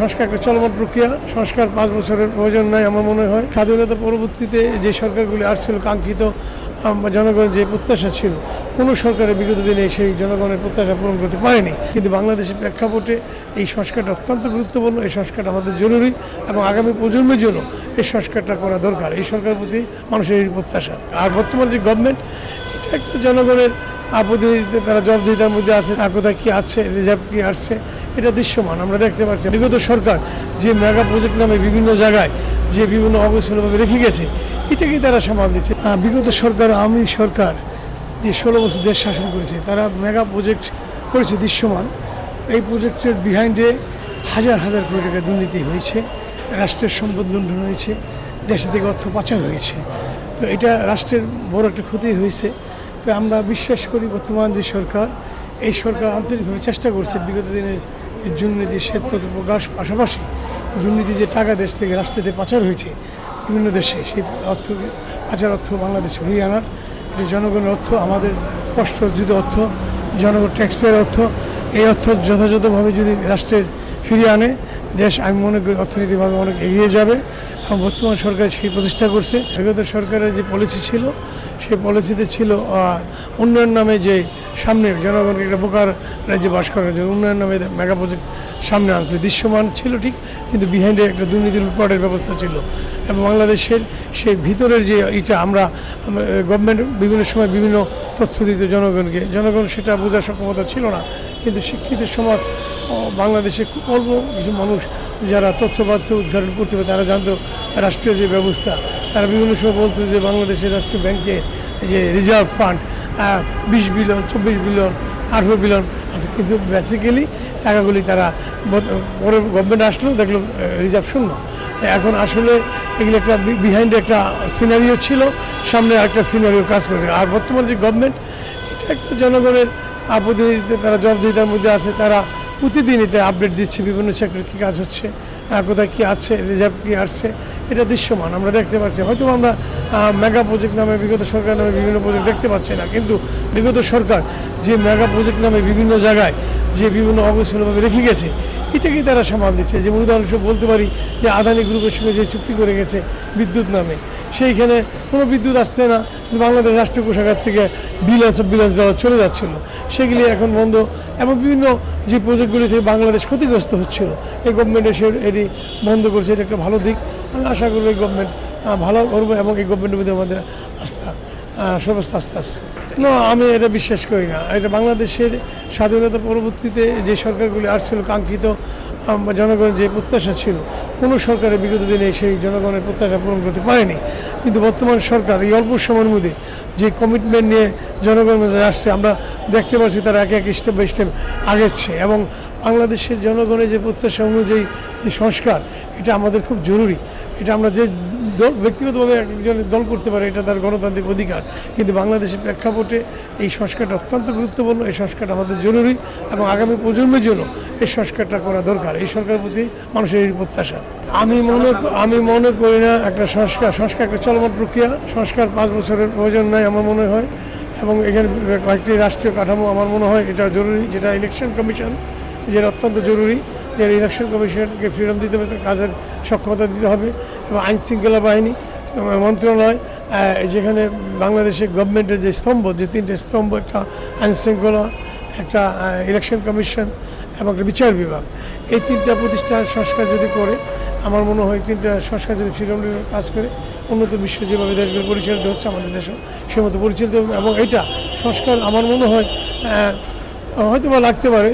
সংস্কার একটা চলমান প্রক্রিয়া। সংস্কার 5 বছরের প্রয়োজন নাই আমার মনে হয়। স্বাধীনতা পরবর্তীতে যে সরকারগুলি আসছিল কাঙ্ক্ষিত জনগণের যে প্রত্যাশা ছিল, কোনো সরকারের বিগত দিনে সেই জনগণের প্রত্যাশা পূরণ করতে পারেনি। কিন্তু বাংলাদেশের প্রেক্ষাপটে এই সংস্কারটা অত্যন্ত গুরুত্বপূর্ণ। এই সংস্কারটা আমাদের জরুরি এবং আগামী প্রজন্মের জন্য এই সংস্কারটা করা দরকার। এই সরকারের প্রতি মানুষের এই প্রত্যাশা। আর বর্তমান যে গভর্নমেন্ট, এটা একটা জনগণের প্রতিনিধিত্বে তারা জবাবদিহিতার মধ্যে আছে। তার কোথায় কী আছে, রিজার্ভ কী আসছে, এটা দৃশ্যমান আমরা দেখতে পাচ্ছি। বিগত সরকার যে মেগা প্রজেক্ট নামে বিভিন্ন জায়গায় যে বিভিন্ন অবৈধভাবে রেখে গেছে, এটাকেই তারা সামাল দিচ্ছে। বিগত সরকার, আওয়ামী সরকার যে 16 বছর দেশ শাসন করেছে, তারা মেগা প্রজেক্ট করেছে দৃশ্যমান। এই প্রজেক্টের বিহাইন্ডে হাজার হাজার কোটি টাকা দুর্নীতি হয়েছে, রাষ্ট্রের সম্পদ লুণ্ঠন হয়েছে, দেশ থেকে অর্থ পাচার হয়েছে। তো এটা রাষ্ট্রের বড় একটা ক্ষতি হয়েছে। তো আমরা বিশ্বাস করি বর্তমান যে সরকার, এই সরকার আন্তরিকভাবে চেষ্টা করছে বিগত দিনের যে দুর্নীতি শ্বেতপত্র প্রকাশ, পাশাপাশি দুর্নীতি যে টাকা দেশ থেকে রাষ্ট্রতে পাচার হয়েছে বিভিন্ন দেশে, সেই অর্থ পাচার অর্থ বাংলাদেশে ফিরিয়ে আনার, এটা জনগণের অর্থ, আমাদের কষ্ট অর্জিত অর্থ, জনগণ ট্যাক্সপেয়ার অর্থ। এই অর্থ যথাযথভাবে যদি রাষ্ট্রের ফিরিয়ে আনে, দেশ আমি মনে করি অর্থনৈতিকভাবে অনেক এগিয়ে যাবে। এবং বর্তমান সরকার সেই প্রচেষ্টা করছে। বিগত সরকারের যে পলিসি ছিল, সেই পলিসিতে ছিল উন্নয়ন নামে যে সামনে জনগণকে একটা বোকার রাজ্যে বাস করার জন্য উন্নয়ন নামে মেগা প্রজেক্ট সামনে আনছে। দৃশ্যমান ছিল ঠিক, কিন্তু বিহাইন্ডে একটা দুর্নীতির লুটপাটের ব্যবস্থা ছিল। এবং বাংলাদেশের সেই ভিতরের যে এটা আমরা গভর্নমেন্ট বিভিন্ন সময় বিভিন্ন তথ্য দিত জনগণকে, জনগণ সেটা বোঝার সক্ষমতা ছিল না। কিন্তু শিক্ষিত সমাজ বাংলাদেশে খুব অল্প কিছু মানুষ যারা তথ্যপাত্র উদ্ঘাটন করতে পারে, তারা জানতো রাষ্ট্রীয় যে ব্যবস্থা। তারা বিভিন্ন সময় বলতো যে বাংলাদেশের রাষ্ট্রীয় ব্যাংকে যে reserve fund 20 billion, 24 billion, 18 billion আছে, কিন্তু বেসিক্যালি টাকাগুলি তারা পরে গভর্নমেন্ট আসলেও দেখলো রিজার্ভ শূন্য। এখন আসলে এগুলো একটা বিহাইন্ডে একটা সিনারিও ছিল, সামনে একটা সিনারিও কাজ করছে। আর বর্তমান যে গভর্নমেন্ট, এটা একটা জনগণের প্রতিনিধিত্বে তারা জবাবদিহিতার মধ্যে আছে। তারা প্রতিদিন এটা আপডেট দিচ্ছে বিভিন্ন সেক্টর কী কাজ হচ্ছে, কোথায় কী আছে, রিজার্ভ কী আসছে, এটা দৃশ্যমান আমরা দেখতে পাচ্ছি। হয়তো আমরা মেগা প্রজেক্ট নামে বিগত সরকার নামে বিভিন্ন প্রজেক্ট দেখতে পাচ্ছি না, কিন্তু বিগত সরকার যে মেগা প্রজেক্ট নামে বিভিন্ন জায়গায় যে বিভিন্ন অবৈধভাবে রেখে গেছে, এটাকেই তারা সামাল দিচ্ছে। যেমন উদাহরণস্বরূপ বলতে পারি যে আদানি গ্রুপের সঙ্গে যে চুক্তি করে গেছে বিদ্যুৎ নামে, সেইখানে কোনো বিদ্যুৎ আসছে না, কিন্তু বাংলাদেশ রাষ্ট্রীয় কোষাগার থেকে বিলিয়ন্স ডলার চলে যাচ্ছিল, সেগুলি এখন বন্ধ। এবং বিভিন্ন যে প্রজেক্টগুলি থেকে বাংলাদেশ ক্ষতিগ্রস্ত হচ্ছিল, এই গভর্নমেন্ট এসে এটি বন্ধ করছে। এটা একটা ভালো দিক। আমি আশা করব এই গভর্নমেন্ট ভালো করবো এবং এই গভর্নমেন্টের মধ্যে আমাদের আস্থা সমস্ত আস্থা আসছে। না, আমি এটা বিশ্বাস করি না। এটা বাংলাদেশের স্বাধীনতা পরবর্তীতে যে সরকারগুলি আসছিল কাঙ্ক্ষিত জনগণের যে প্রত্যাশা ছিল, কোনো সরকারের বিগত দিনে সেই জনগণের প্রত্যাশা পূরণ করতে পারেনি। কিন্তু বর্তমান সরকার এই অল্প সময়ের মধ্যে যে কমিটমেন্ট নিয়ে জনগণের মধ্যে আসছে, আমরা দেখতে পাচ্ছি তারা এক স্টেপ বাই স্টেপ আগেচ্ছে। এবং বাংলাদেশের জনগণের যে প্রত্যাশা অনুযায়ী যে সংস্কার, এটা আমাদের খুব জরুরি। এটা আমরা যে দল ব্যক্তিগতভাবে একজনের দল করতে পারে, এটা তার গণতান্ত্রিক অধিকার। কিন্তু বাংলাদেশের প্রেক্ষাপটে এই সংস্কারটা অত্যন্ত গুরুত্বপূর্ণ। এই সংস্কারটা আমাদের জরুরি এবং আগামী প্রজন্মের জন্য এই সংস্কারটা করা দরকার। এই সরকারের প্রতি মানুষের এই প্রত্যাশা। আমি মনে করি না একটা সংস্কার একটা চলমান প্রক্রিয়া। সংস্কার 5 বছরের প্রয়োজন নাই আমার মনে হয়। এবং এখানে কয়েকটি রাষ্ট্রীয় কাঠামো আমার মনে হয় এটা জরুরি, যেটা ইলেকশন কমিশন, যেটা অত্যন্ত জরুরি। যে ইলেকশন কমিশনকে ফ্রিডম দিতে হবে, কাজের সক্ষমতা দিতে হবে। এবং আইন শৃঙ্খলা বাহিনী মন্ত্রণালয়, যেখানে বাংলাদেশের গভর্নমেন্টের যে স্তম্ভ, যে 3টে স্তম্ভ, একটা আইন শৃঙ্খলা, একটা ইলেকশন কমিশন এবং একটা বিচার বিভাগ, এই 3টা প্রতিষ্ঠান সংস্কার যদি করে, আমার মনে হয় 3টা সংস্কার যদি ফ্রিডম কাজ করে, উন্নত বিশ্ব যেভাবে দেশগুলো পরিচালিত হচ্ছে, আমাদের দেশও সে মতো পরিচালিত হবে। এবং এটা সংস্কার আমার মনে হয় হয়তো বা লাগতে পারে,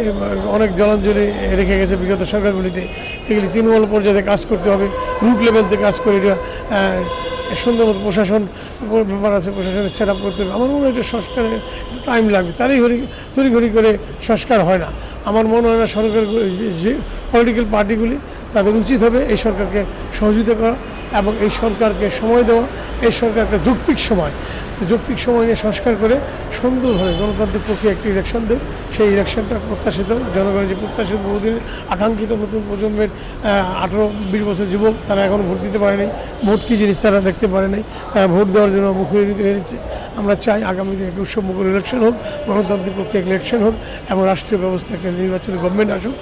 অনেক জলাঞ্জলি রেখে গেছে বিগত সরকারগুলিতে। এগুলি তৃণমূল পর্যায়ে কাজ করতে হবে, রুট লেভেলতে কাজ করে এটা সুন্দর মতো প্রশাসন ব্যাপার আছে, প্রশাসনের সেট আপ করতে হবে। আমার মনে হয় এটা সংস্কারের টাইম লাগবে, তড়িঘড়ি করে সংস্কার হয় না। আমার মনে হয় না সরকার যে পলিটিক্যাল পার্টিগুলি, তাদের উচিত হবে এই সরকারকে সহযোগিতা করা এবং এই সরকারকে সময় দেওয়া। এই সরকার একটা যৌক্তিক সময় নিয়ে সংস্কার করে সুন্দরভাবে গণতান্ত্রিক প্রক্রিয়া একটি ইলেকশন দেয়। সেই ইলেকশনটা প্রত্যাশিত, জনগণের যে প্রত্যাশিত বহুদিনের আকাঙ্ক্ষিত নতুন প্রজন্মের 18-20 বছর যুবক, তারা এখনও ভোট দিতে পারে নাই। ভোট কী জিনিস তারা দেখতে পারে নাই, তারা ভোট দেওয়ার জন্য মুখরিত হয়েছে। আমরা চাই আগামীতে একটা উৎসবমুখর ইলেকশন হোক, গণতান্ত্রিক প্রক্রিয়া ইলেকশন হোক এবং রাষ্ট্রীয় ব্যবস্থা একটা নির্বাচনী গভর্নমেন্ট আসুক।